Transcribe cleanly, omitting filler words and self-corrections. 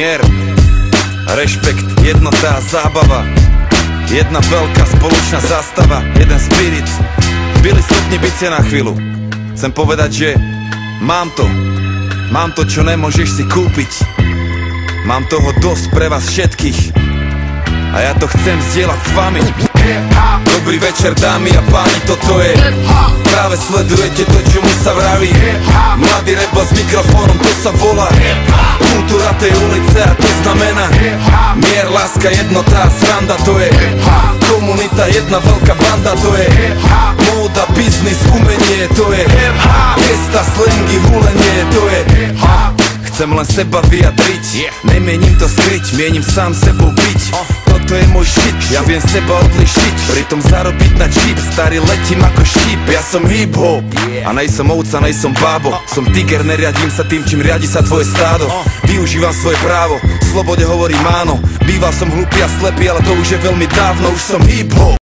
Mier, rešpekt, jednota a zábava. Jedna veľká spoločná zástava, jeden spirit. Byli schopni byť sa na chvíľu. Chcem povedať, že mám to, čo nemôžeš si kúpiť. Mám toho dosť pre vás všetkých a ja to chcem zdieľať s vami. Dobrý večer, dámy a páni, toto je práve sledujete to, čo mu sa vraví. Mladý rebel s mikrofónom, to sa volá kultúra tej ulice a to znamená mier, láska, jednota a sranda. To je komunita, jedna veľká banda. To je móda, biznis, umenie. To je gesta, slangy, hulenie. To je chcem len seba vyjadriť, nemienim to skryť, mienim sám sebou byť. Toto je môj shit, ja viem seba odlišiť, pritom zarobiť na čip. Starý letím ako šíp, ja som hip-hop a nejsom ovca, nejsom bábo. Som tiger, neriadím sa tým, čím riadi sa tvoje stádo. Využívam svoje právo, slobode hovorím áno. Býval som hlupý a slepý, ale to už je veľmi dávno, už som hip-hop.